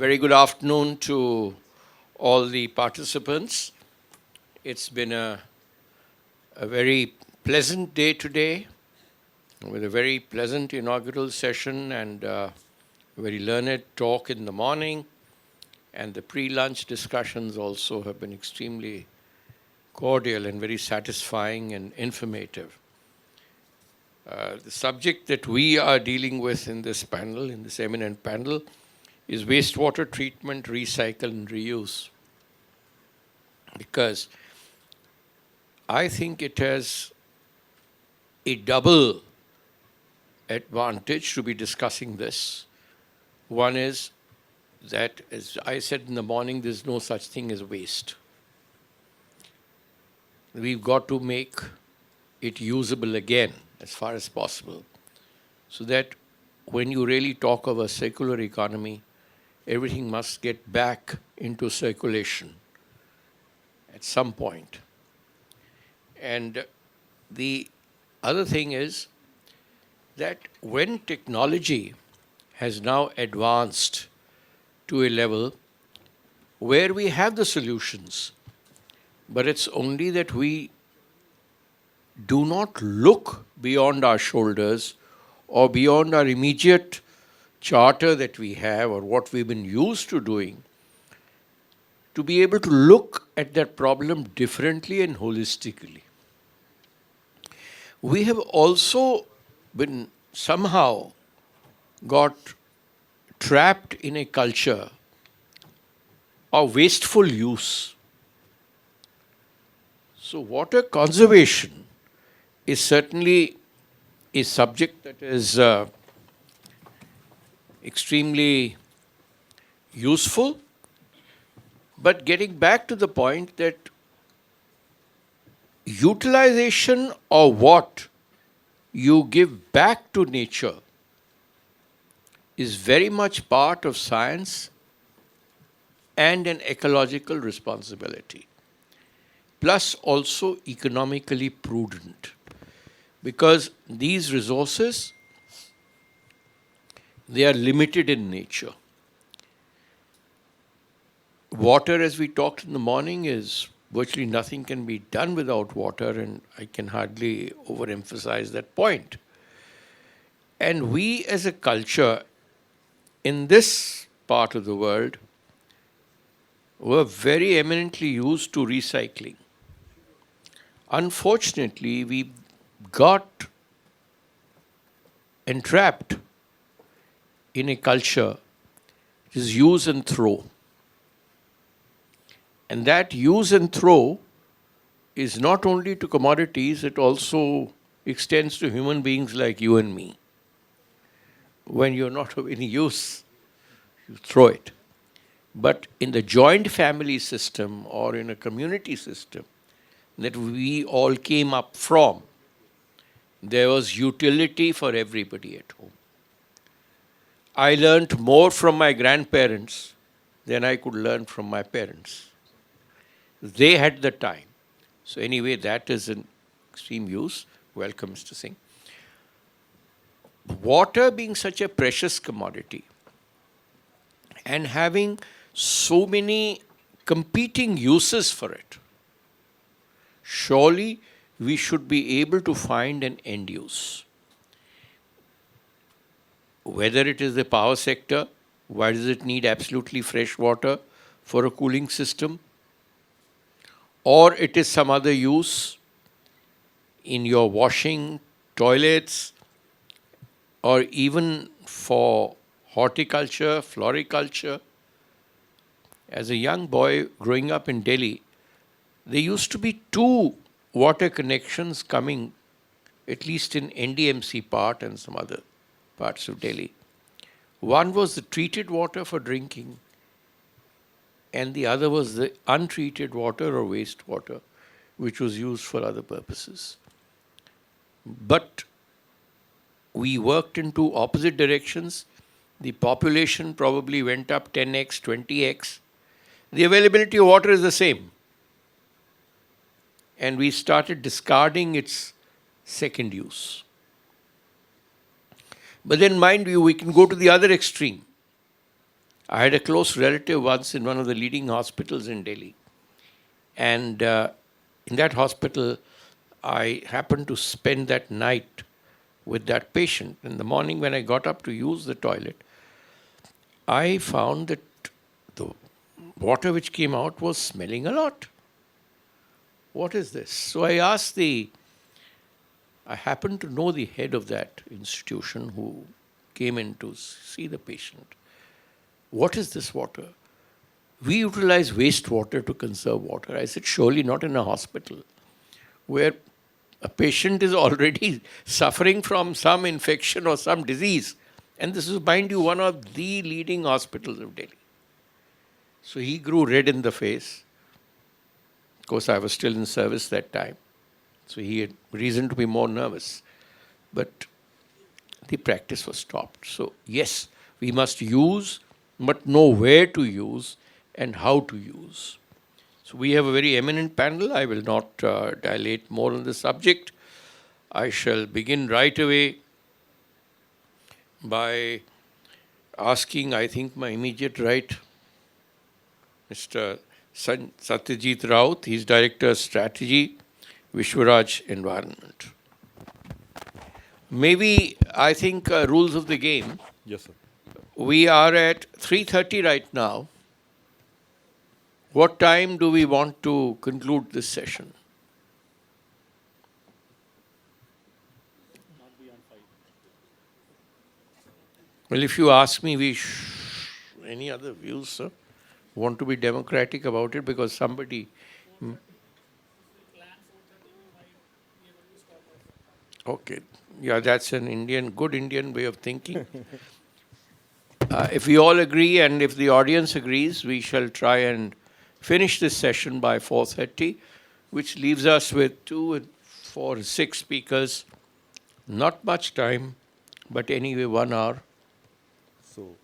very good afternoon to all the participants. It's been a very pleasant day today with a very pleasant inaugural session and a very learned talk in the morning. And the pre-lunch discussions also have been extremely cordial and very satisfying and informative. The subject that we are dealing with in this panel, in this eminent panel, is wastewater treatment, recycle, and reuse. Because I think it has a double advantage to be discussing this. One is that, as I said in the morning, there's no such thing as waste. We've got to make it usable again as far as possible, so that when you really talk of a circular economy, everything must get back into circulation at some point. And the other thing is that when technology has now advanced to a level where we have the solutions, but it's only that we do not look beyond our shoulders or beyond our immediate charter that we have or what we've been used to doing, to be able to look at that problem differently and holistically. We have also been somehow got trapped in a culture of wasteful use. So water conservation is certainly a subject that is extremely useful, but getting back to the point that utilization of what you give back to nature is very much part of science and an ecological responsibility, plus also economically prudent. Because these resources, they are limited in nature. Water, as we talked in the morning, is virtually nothing can be done without water, and I can hardly overemphasize that point. And we as a culture in this part of the world were very eminently used to recycling. Unfortunately, we got entrapped in a culture which is use and throw. And that use and throw is not only to commodities, it also extends to human beings like you and me. When you're not of any use, you throw it. But in the joint family system or in a community system that we all came up from, there was utility for everybody at home. I learned more from my grandparents than I could learn from my parents. They had the time. So anyway, that is an extreme use. Welcome, Mr. Singh. Water being such a precious commodity and having so many competing uses for it, surely we should be able to find an end use. Whether it is the power sector, why does it need absolutely fresh water for a cooling system? Or it is some other use in your washing, toilets, or even for horticulture, floriculture. As a young boy growing up in Delhi, there used to be 2 water connections coming, at least in NDMC part and some other parts of Delhi. One was the treated water for drinking, and the other was the untreated water or wastewater, which was used for other purposes. But we worked into opposite directions. The population probably went up 10x, 20x. The availability of water is the same. And we started discarding its second use. But then, mind you, we can go to the other extreme. I had a close relative once in one of the leading hospitals in Delhi. And in that hospital, I happened to spend that night with that patient. In the morning, when I got up to use the toilet, I found that the water which came out was smelling a lot. What is this? So I happened to know the head of that institution who came in to see the patient. What is this water? We utilize wastewater to conserve water. I said, surely not in a hospital where a patient is already suffering from some infection or some disease. And this is, mind you, one of the leading hospitals of Delhi. So he grew red in the face. Of course, I was still in service that time. So he had reason to be more nervous. But the practice was stopped. So, yes, we must use, but know where to use and how to use. So, we have a very eminent panel. I will not dilate more on the subject. I shall begin right away by asking, I think, my immediate right, Mr. Satyajit Raut. He's Director Strategy, Vishwaraj Environment. Maybe, I think, rules of the game. Yes, sir. We are at 3:30 right now. What time do we want to conclude this session? Well, if you ask me, any other views, sir? Want to be democratic about it because somebody. Okay. Yeah, that's an good Indian way of thinking. If we all agree and if the audience agrees, we shall try and finish this session by 4:30, which leaves us with 2 and 4, 6 speakers. Not much time, but anyway, 1 hour. So